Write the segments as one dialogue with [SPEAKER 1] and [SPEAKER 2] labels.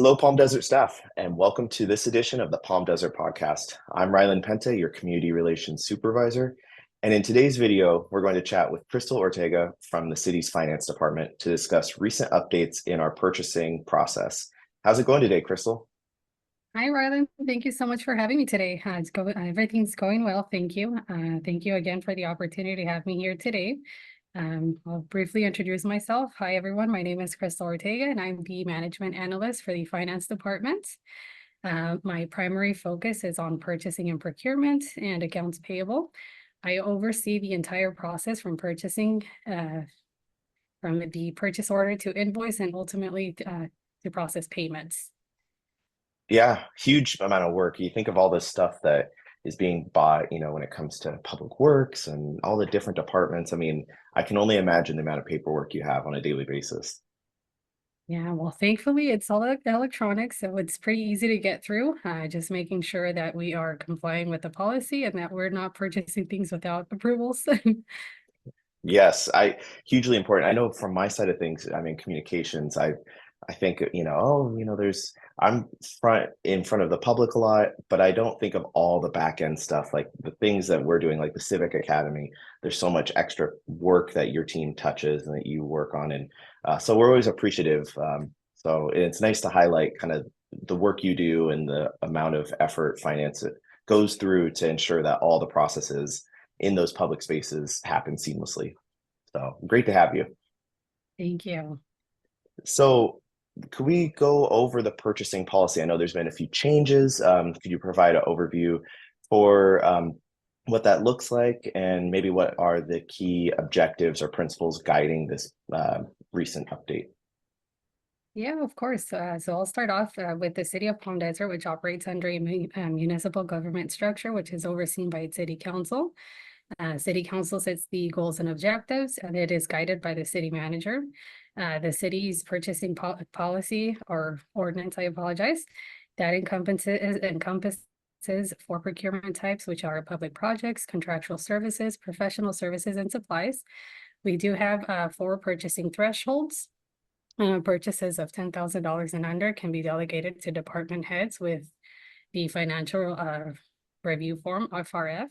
[SPEAKER 1] Hello, Palm Desert staff, and welcome to this edition of the Palm Desert Podcast. I'm Rylan Penta, your Community Relations Supervisor, and in today's video, we're going to chat with Crystal Ortega from the city's Finance Department to discuss recent updates in our purchasing process. How's it going today, Crystal?
[SPEAKER 2] Hi, Rylan. Thank you so much for having me today. Everything's going well. Thank you. Thank you again for the opportunity to have me here today. I'll briefly introduce myself. Hi, everyone. My name is Crystal Ortega, and I'm the Management Analyst for the Finance Department. My primary focus is on purchasing and procurement and accounts payable. I oversee the entire process from purchasing, from the purchase order to invoice and ultimately to process payments.
[SPEAKER 1] Yeah, huge amount of work. You think of all this stuff that is being bought, when it comes to public works and all the different departments. I mean, I can only imagine the amount of paperwork you have on a daily basis.
[SPEAKER 2] Yeah, well, thankfully it's all electronic, so it's pretty easy to get through. Just making sure that we are complying with the policy and that we're not purchasing things without approvals.
[SPEAKER 1] Yes, I hugely important. I know from my side of things, I mean, communications, I think, there's I'm in front of the public a lot, but I don't think of all the back end stuff, like the things that we're doing, like the Civic Academy. There's so much extra work that your team touches and that you work on. And so we're always appreciative. So it's nice to highlight kind of the work you do and the amount of effort finance it goes through to ensure that all the processes in those public spaces happen seamlessly. So great to have you.
[SPEAKER 2] Thank you.
[SPEAKER 1] So could we go over the purchasing policy? I know there's been a few changes. Could you provide an overview for what that looks like and maybe what are the key objectives or principles guiding this recent update?
[SPEAKER 2] Yeah, of course. So I'll start off with the City of Palm Desert, which operates under a municipal government structure, which is overseen by its City Council. City Council sets the goals and objectives, and it is guided by the city manager. The city's purchasing policy or ordinance, I apologize, that encompasses four procurement types, which are public projects, contractual services, professional services, and supplies. We do have four purchasing thresholds. Purchases of $10,000 and under can be delegated to department heads with the financial review form, FRF.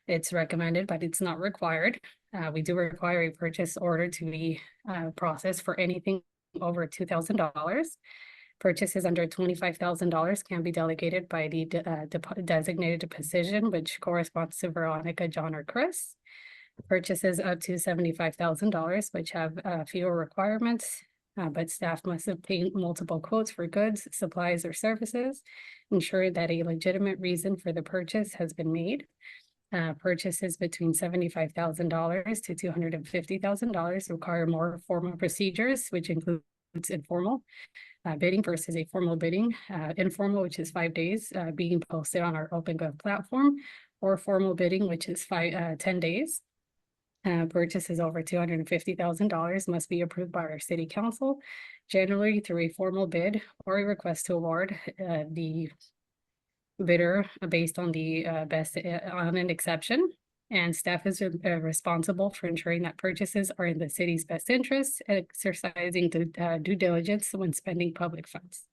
[SPEAKER 2] It's recommended, but it's not required. We do require a purchase order to be processed for anything over $2,000. Purchases under $25,000 can be delegated by the designated position, which corresponds to Veronica, John, or Chris. Purchases up to $75,000, which have fewer requirements, but staff must obtain multiple quotes for goods, supplies, or services. Ensure that a legitimate reason for the purchase has been made. Purchases between $75,000 to $250,000 require more formal procedures, which includes informal bidding versus a formal bidding. Informal, which is 5 days, being posted on our OpenGov platform, or formal bidding, which is 10 days. Purchases over $250,000 must be approved by our city council, generally through a formal bid or a request to award. The bidder based on the best on an exception, and staff is responsible for ensuring that purchases are in the city's best interest, exercising due diligence when spending public funds.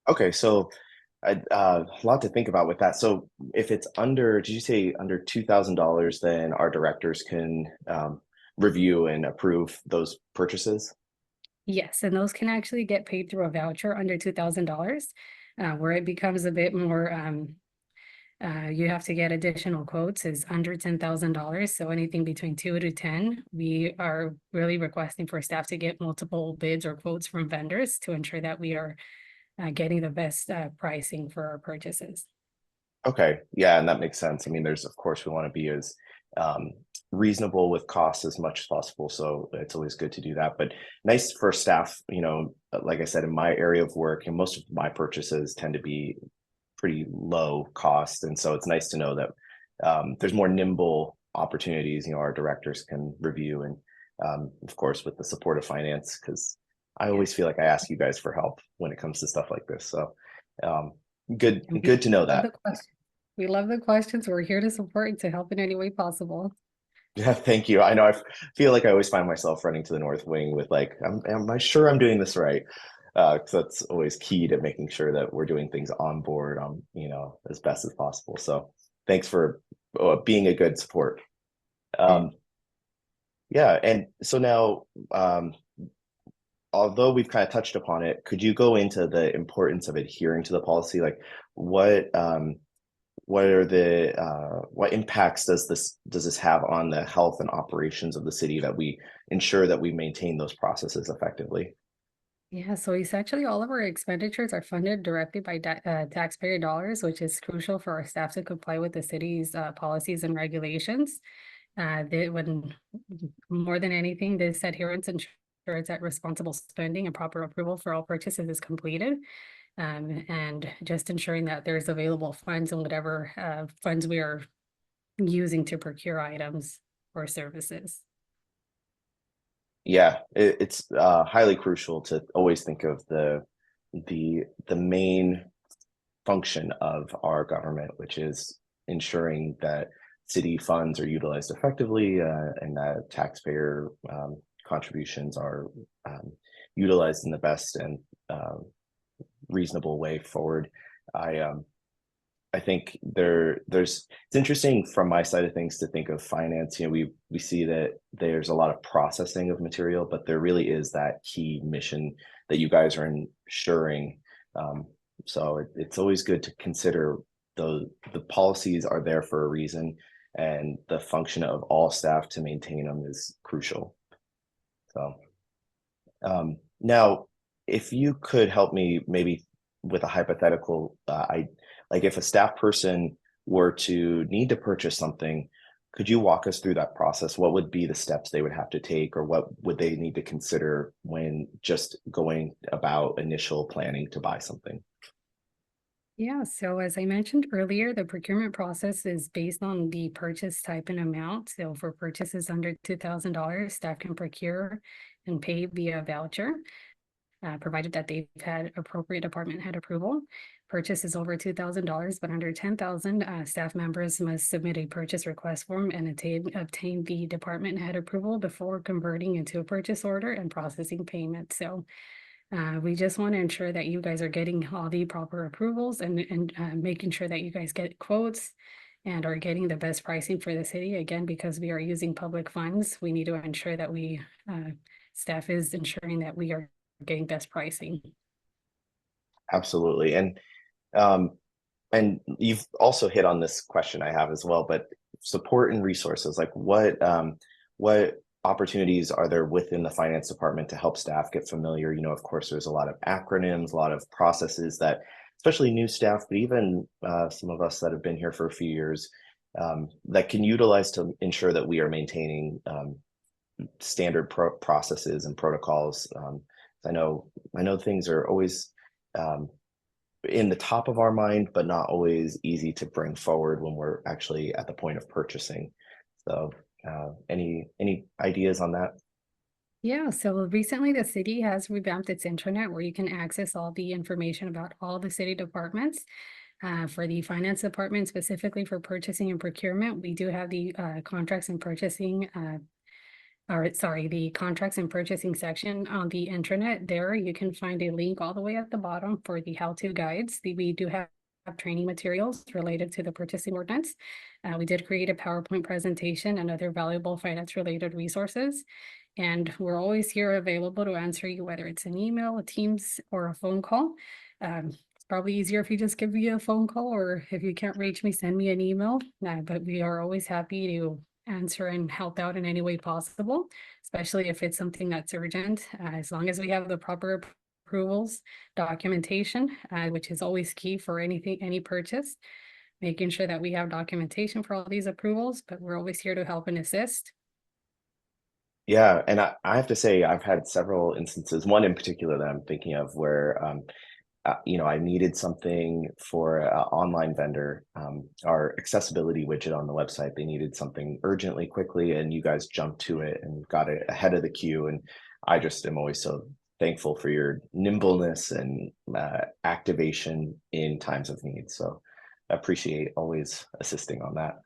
[SPEAKER 1] Okay, so a lot to think about with that. So if it's under, did you say under $2,000, then our directors can review and approve those purchases?
[SPEAKER 2] Yes, and those can actually get paid through a voucher under $2,000, where it becomes a bit more, you have to get additional quotes is under $10,000. So anything between 2 to 10, we are really requesting for staff to get multiple bids or quotes from vendors to ensure that we are getting the best pricing for our purchases.
[SPEAKER 1] Okay, yeah, and that makes sense. I mean, of course, we want to be as reasonable with costs as much as possible. So it's always good to do that. But nice for staff, like I said, in my area of work, and most of my purchases tend to be pretty low cost. And so it's nice to know that there's more nimble opportunities, our directors can review. And of course, with the support of finance, because I always feel like I ask you guys for help when it comes to stuff like this. So good to know that.
[SPEAKER 2] We love the questions. We're here to support and to help in any way possible.
[SPEAKER 1] Yeah, thank you. I know feel like I always find myself running to the North Wing with like, am I sure I'm doing this right? because that's always key to making sure that we're doing things on board, as best as possible. So thanks for being a good support. Um, yeah, and so now, although we've kind of touched upon it, could you go into the importance of adhering to the policy? Like, what are the what impacts does this have on the health and operations of the city, that we ensure that we maintain those processes effectively?
[SPEAKER 2] Yeah, so essentially all of our expenditures are funded directly by taxpayer dollars, which is crucial for our staff to comply with the city's policies and regulations. When more than anything, this adherence ensures that responsible spending and proper approval for all purchases is completed. And just ensuring that there's available funds and whatever funds we are using to procure items or services.
[SPEAKER 1] Yeah, it's highly crucial to always think of the main function of our government, which is ensuring that city funds are utilized effectively, and that taxpayer contributions are utilized in the best and reasonable way forward. I I think there's it's interesting from my side of things to think of finance. We see that there's a lot of processing of material, but there really is that key mission that you guys are ensuring. Um, so it's always good to consider the policies are there for a reason, and the function of all staff to maintain them is crucial. So now, if you could help me maybe with a hypothetical, I like if a staff person were to need to purchase something, could you walk us through that process? What would be the steps they would have to take, or what would they need to consider when just going about initial planning to buy something?
[SPEAKER 2] Yeah, so as I mentioned earlier, the procurement process is based on the purchase type and amount. So for purchases under $2,000, staff can procure and pay via voucher, provided that they've had appropriate department head approval. Purchases over $2,000, but under 10,000, staff members must submit a purchase request form and obtain the department head approval before converting into a purchase order and processing payment. So we just want to ensure that you guys are getting all the proper approvals and making sure that you guys get quotes and are getting the best pricing for the city. Again, because we are using public funds, we need to ensure that staff is ensuring that we are getting best pricing.
[SPEAKER 1] Absolutely. Um, and you've also hit on this question I have as well, but support and resources, like what opportunities are there within the finance department to help staff get familiar? Of course, there's a lot of acronyms, a lot of processes that, especially new staff, but even some of us that have been here for a few years, that can utilize to ensure that we are maintaining standard processes and protocols. I know things are always um, in the top of our mind, but not always easy to bring forward when we're actually at the point of purchasing. So, any ideas on that?
[SPEAKER 2] Yeah, so recently the city has revamped its intranet where you can access all the information about all the city departments. For the finance department, specifically for purchasing and procurement, we do have the contracts and purchasing the contracts and purchasing section on the intranet. There you can find a link all the way at the bottom for the how-to guides. We do have training materials related to the purchasing ordinance. We did create a PowerPoint presentation and other valuable finance related resources. And we're always here available to answer you, whether it's an email, a Teams, or a phone call. It's probably easier if you just give me a phone call, or if you can't reach me, send me an email. But we are always happy to answer and help out in any way possible, especially if it's something that's urgent, as long as we have the proper approvals, documentation, which is always key for any purchase, making sure that we have documentation for all these approvals, but we're always here to help and assist.
[SPEAKER 1] Yeah, and I have to say I've had several instances, one in particular that I'm thinking of, where I needed something for an online vendor, our accessibility widget on the website. They needed something urgently, quickly, and you guys jumped to it and got it ahead of the queue. And I just am always so thankful for your nimbleness and activation in times of need. So I appreciate always assisting on that.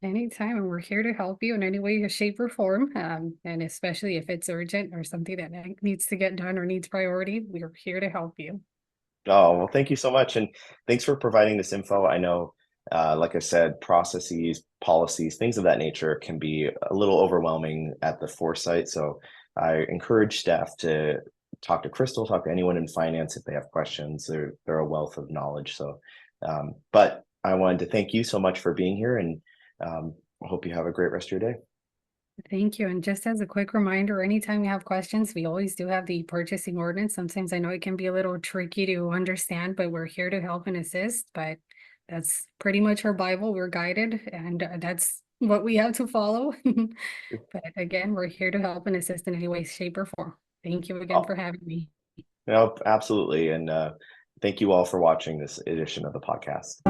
[SPEAKER 2] Anytime, and we're here to help you in any way, shape, or form. And especially if it's urgent or something that needs to get done or needs priority, we're here to help you.
[SPEAKER 1] Oh, well, thank you so much. And thanks for providing this info. I know, like I said, processes, policies, things of that nature can be a little overwhelming at the foresight. So I encourage staff to talk to Crystal, talk to anyone in finance if they have questions. They're a wealth of knowledge. So, but I wanted to thank you so much for being here, and I hope you have a great rest of your day.
[SPEAKER 2] Thank you. And just as a quick reminder, anytime you have questions, we always do have the purchasing ordinance. Sometimes I know it can be a little tricky to understand, but we're here to help and assist. But that's pretty much our Bible. We're guided, and that's what we have to follow. But again, we're here to help and assist in any way, shape, or form. Thank you again for
[SPEAKER 1] Oh,
[SPEAKER 2] having me.
[SPEAKER 1] no, absolutely. And thank you all for watching this edition of the podcast.